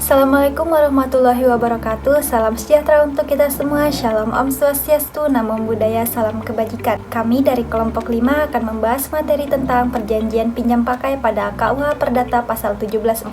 Assalamualaikum warahmatullahi wabarakatuh. Salam sejahtera untuk kita semua. Shalom Om Swastiastu, Namo Buddhaya, salam kebajikan. Kami dari kelompok 5 akan membahas materi tentang perjanjian pinjam pakai pada KUH Perdata pasal 1740.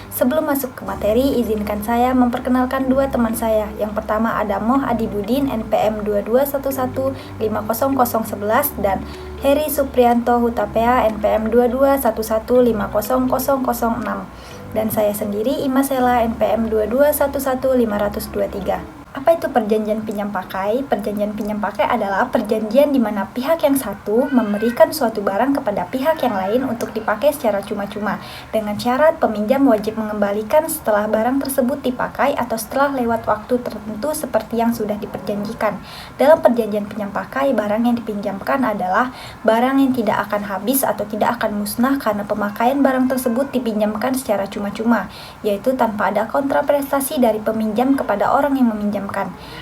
Sebelum masuk ke materi, izinkan saya memperkenalkan dua teman saya. Yang pertama ada Moh Adibudin, NPM 2211500011, dan Heri Suprianto Hutapea, NPM 2211500006. Dan saya sendiri, Ima Sela, NPM 2211523. Apa itu perjanjian pinjam pakai? Perjanjian pinjam pakai adalah perjanjian di mana pihak yang satu memberikan suatu barang kepada pihak yang lain untuk dipakai secara cuma-cuma, dengan syarat peminjam wajib mengembalikan setelah barang tersebut dipakai atau setelah lewat waktu tertentu seperti yang sudah diperjanjikan. Dalam perjanjian pinjam pakai, barang yang dipinjamkan adalah barang yang tidak akan habis atau tidak akan musnah karena pemakaian barang tersebut dipinjamkan secara cuma-cuma, yaitu tanpa ada kontraprestasi dari peminjam kepada orang yang meminjam.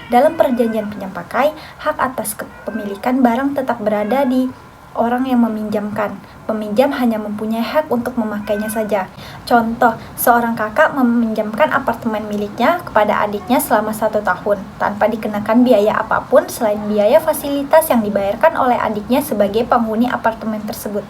Dalam perjanjian pinjam pakai, hak atas kepemilikan barang tetap berada di orang yang meminjamkan. Peminjam hanya mempunyai hak untuk memakainya saja. Contoh, seorang kakak meminjamkan apartemen miliknya kepada adiknya selama 1 tahun, tanpa dikenakan biaya apapun selain biaya fasilitas yang dibayarkan oleh adiknya sebagai penghuni apartemen tersebut.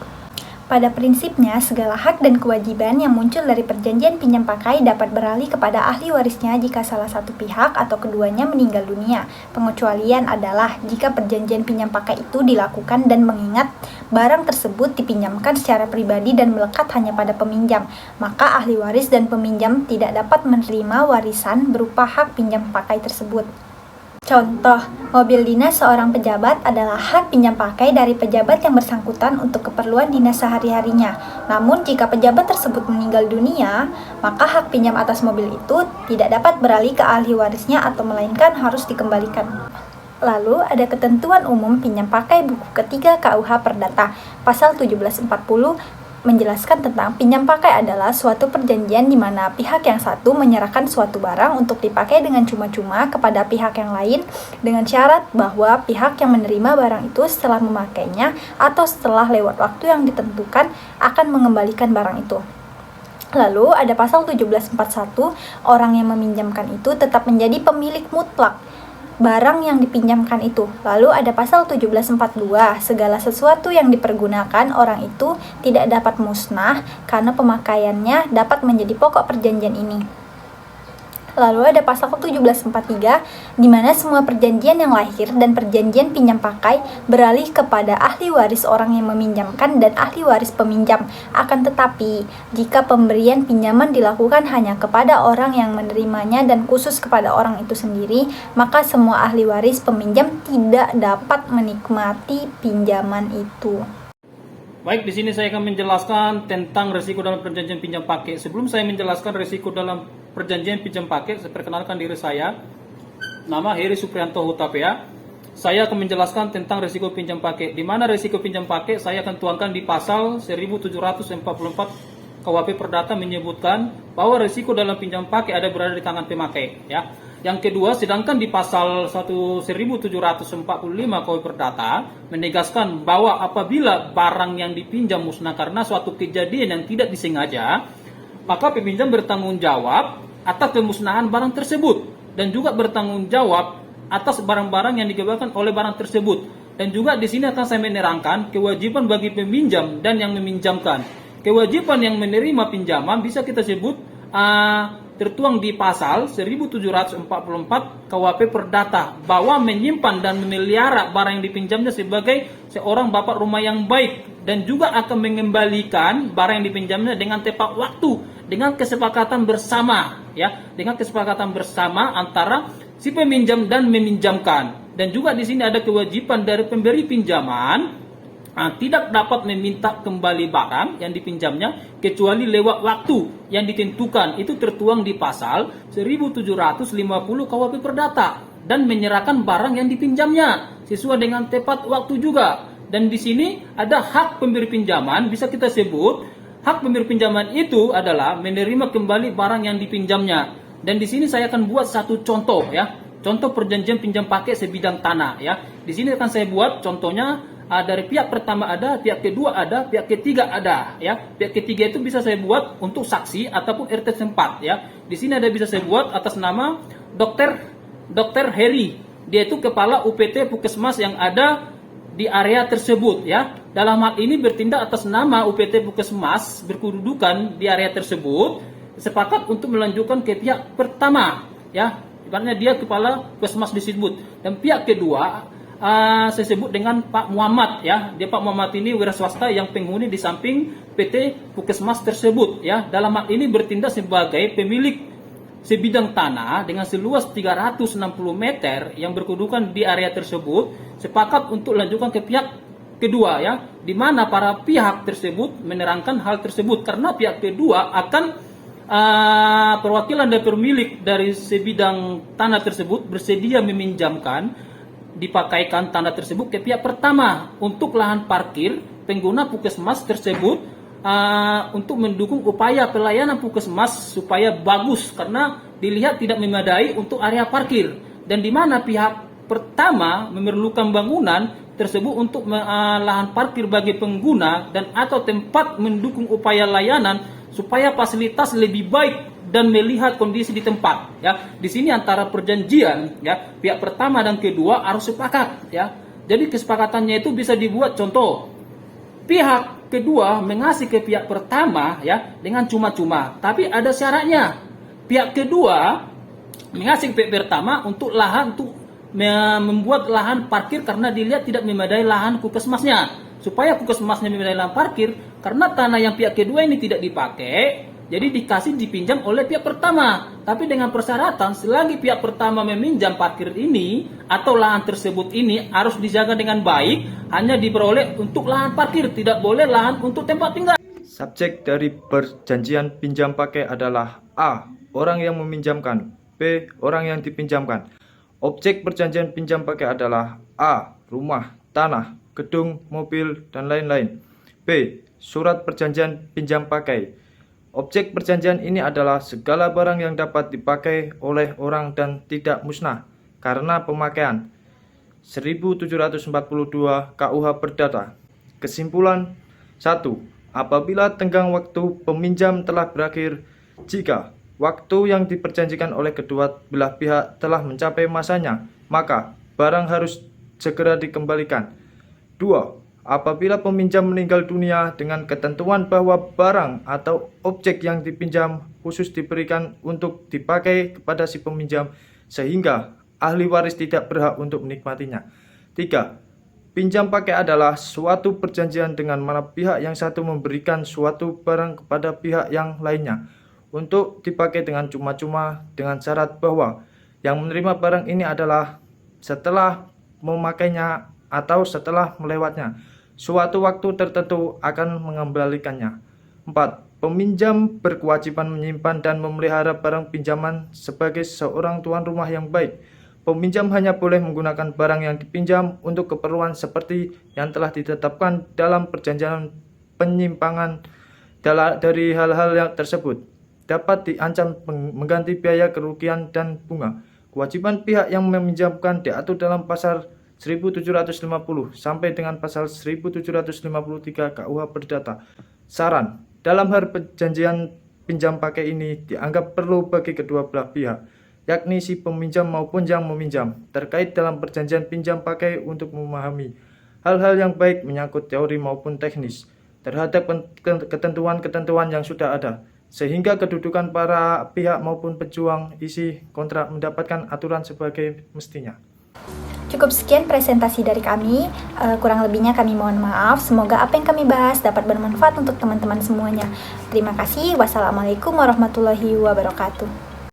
Pada prinsipnya, segala hak dan kewajiban yang muncul dari perjanjian pinjam pakai dapat beralih kepada ahli warisnya jika salah satu pihak atau keduanya meninggal dunia. Pengecualian adalah jika perjanjian pinjam pakai itu dilakukan dan mengingat barang tersebut dipinjamkan secara pribadi dan melekat hanya pada peminjam, maka ahli waris dan peminjam tidak dapat menerima warisan berupa hak pinjam pakai tersebut. Contoh, mobil dinas seorang pejabat adalah hak pinjam pakai dari pejabat yang bersangkutan untuk keperluan dinas sehari-harinya. Namun, jika pejabat tersebut meninggal dunia, maka hak pinjam atas mobil itu tidak dapat beralih ke ahli warisnya atau melainkan harus dikembalikan. Lalu, ada ketentuan umum pinjam pakai buku ketiga KUH Perdata, pasal 1740, menjelaskan tentang pinjam pakai adalah suatu perjanjian di mana pihak yang satu menyerahkan suatu barang untuk dipakai dengan cuma-cuma kepada pihak yang lain dengan syarat bahwa pihak yang menerima barang itu setelah memakainya atau setelah lewat waktu yang ditentukan akan mengembalikan barang itu. Lalu ada pasal 1741, orang yang meminjamkan itu tetap menjadi pemilik mutlak barang yang dipinjamkan itu. Lalu ada pasal 1742, segala sesuatu yang dipergunakan orang itu tidak dapat musnah karena pemakaiannya dapat menjadi pokok perjanjian ini. Lalu ada pasal 1743, di mana semua perjanjian yang lahir dan perjanjian pinjam pakai beralih kepada ahli waris orang yang meminjamkan dan ahli waris peminjam. Akan tetapi, jika pemberian pinjaman dilakukan hanya kepada orang yang menerimanya dan khusus kepada orang itu sendiri, maka semua ahli waris peminjam tidak dapat menikmati pinjaman itu. Baik, di sini saya akan menjelaskan tentang risiko dalam perjanjian pinjam pakai. Sebelum saya menjelaskan risiko dalam perjanjian pinjam pakai, saya perkenalkan diri saya. Nama Heri Suprianto Hutapea. Saya akan menjelaskan tentang risiko pinjam pakai. Di mana risiko pinjam pakai saya akan tuangkan di pasal 1744 KUHP Perdata menyebutkan bahwa risiko dalam pinjam pakai ada berada di tangan pemakai, ya. Yang kedua, sedangkan di pasal 1745 KUHP Perdata menegaskan bahwa apabila barang yang dipinjam musnah karena suatu kejadian yang tidak disengaja, maka peminjam bertanggung jawab atas pemusnahan barang tersebut dan juga bertanggung jawab atas barang-barang yang digagalkan oleh barang tersebut. Dan juga di sini akan saya menerangkan kewajiban bagi peminjam dan yang meminjamkan. Kewajiban yang menerima pinjaman bisa kita sebut tertuang di pasal 1744 KUHP Perdata bahwa menyimpan dan memelihara barang yang dipinjamnya sebagai seorang bapak rumah yang baik dan juga akan mengembalikan barang yang dipinjamnya dengan tepat waktu dengan kesepakatan bersama, ya, dengan kesepakatan bersama antara si peminjam dan meminjamkan. Dan juga di sini ada kewajiban dari pemberi pinjaman tidak dapat meminta kembali barang yang dipinjamnya kecuali lewat waktu yang ditentukan. Itu tertuang di pasal 1750 KUHP Perdata dan menyerahkan barang yang dipinjamnya sesuai dengan tepat waktu juga. Dan di sini ada hak pemberi pinjaman, bisa kita sebut hak pemberi pinjaman itu adalah menerima kembali barang yang dipinjamnya. Dan di sini saya akan buat satu contoh, ya. Contoh perjanjian pinjam pakai sebidang tanah, ya. Di sini akan saya buat contohnya dari pihak pertama ada, pihak kedua ada, pihak ketiga ada, ya. Pihak ketiga itu bisa saya buat untuk saksi ataupun RT setempat, ya. Di sini ada bisa saya buat atas nama Dr. Heri. Dia itu kepala UPT Puskesmas yang ada di area tersebut, ya. Dalam hal ini bertindak atas nama UPT Puskesmas berkedudukan di area tersebut, sepakat untuk melanjutkan ke pihak pertama, ya. Ibaratnya dia kepala Puskesmas disebut. Dan pihak kedua saya sebut dengan Pak Muhammad, ya. Dia Pak Muhammad ini wira swasta yang penghuni di samping PT Puskesmas tersebut, ya. Dalam hal ini bertindak sebagai pemilik sebidang tanah dengan seluas 360 meter yang berkedudukan di area tersebut, sepakat untuk lanjutkan ke pihak kedua, ya. Di mana para pihak tersebut menerangkan hal tersebut karena pihak kedua akan perwakilan dari pemilik dari sebidang tanah tersebut bersedia meminjamkan dipakaikan tanah tersebut ke pihak pertama untuk lahan parkir pengguna Puskesmas tersebut, untuk mendukung upaya pelayanan Puskesmas supaya bagus karena dilihat tidak memadai untuk area parkir, dan di mana pihak pertama memerlukan bangunan tersebut untuk lahan parkir bagi pengguna dan atau tempat mendukung upaya layanan supaya fasilitas lebih baik dan melihat kondisi di tempat, ya. Di sini antara perjanjian, ya, pihak pertama dan kedua harus sepakat, ya. Jadi kesepakatannya itu bisa dibuat contoh. Pihak kedua mengasih ke pihak pertama, ya, dengan cuma-cuma, tapi ada syaratnya. Pihak kedua mengasih ke pihak pertama untuk lahan untuk membuat lahan parkir karena dilihat tidak memadai lahan Puskesmasnya. Supaya Puskesmasnya memadai lahan parkir karena tanah yang pihak kedua ini tidak dipakai, jadi dipinjam oleh pihak pertama, tapi dengan persyaratan selagi pihak pertama meminjam parkir ini atau lahan tersebut ini harus dijaga dengan baik, hanya diperoleh untuk lahan parkir, tidak boleh lahan untuk tempat tinggal. Subjek dari perjanjian pinjam pakai adalah A. Orang yang meminjamkan. B. Orang yang dipinjamkan. Objek perjanjian pinjam pakai adalah A. Rumah, tanah, gedung, mobil, dan lain-lain. B. Surat perjanjian pinjam pakai. Objek perjanjian ini adalah segala barang yang dapat dipakai oleh orang dan tidak musnah karena pemakaian. 1742 KUH Perdata. Kesimpulan 1. Apabila tenggang waktu peminjam telah berakhir, jika waktu yang diperjanjikan oleh kedua belah pihak telah mencapai masanya, maka barang harus segera dikembalikan. 2. Apabila peminjam meninggal dunia dengan ketentuan bahwa barang atau objek yang dipinjam khusus diberikan untuk dipakai kepada si peminjam sehingga ahli waris tidak berhak untuk menikmatinya. 3. Pinjam pakai adalah suatu perjanjian dengan mana pihak yang satu memberikan suatu barang kepada pihak yang lainnya untuk dipakai dengan cuma-cuma dengan syarat bahwa yang menerima barang ini adalah setelah memakainya atau setelah melewatnya suatu waktu tertentu akan mengembalikannya. 4. Peminjam berkewajiban menyimpan dan memelihara barang pinjaman sebagai seorang tuan rumah yang baik. Peminjam hanya boleh menggunakan barang yang dipinjam untuk keperluan seperti yang telah ditetapkan dalam perjanjian. Penyimpangan dari hal-hal yang tersebut dapat diancam mengganti biaya kerugian dan bunga. Kewajiban pihak yang meminjamkan diatur dalam pasal 1750 sampai dengan pasal 1753 KUH Perdata. Saran, dalam hal perjanjian pinjam pakai ini dianggap perlu bagi kedua belah pihak, yakni si peminjam maupun yang meminjam, terkait dalam perjanjian pinjam pakai untuk memahami hal-hal yang baik menyangkut teori maupun teknis terhadap ketentuan-ketentuan yang sudah ada, sehingga kedudukan para pihak maupun pejuang isi kontrak mendapatkan aturan sebagai mestinya. Cukup sekian presentasi dari kami, kurang lebihnya kami mohon maaf. Semoga apa yang kami bahas dapat bermanfaat untuk teman-teman semuanya. Terima kasih. Wassalamualaikum warahmatullahi wabarakatuh.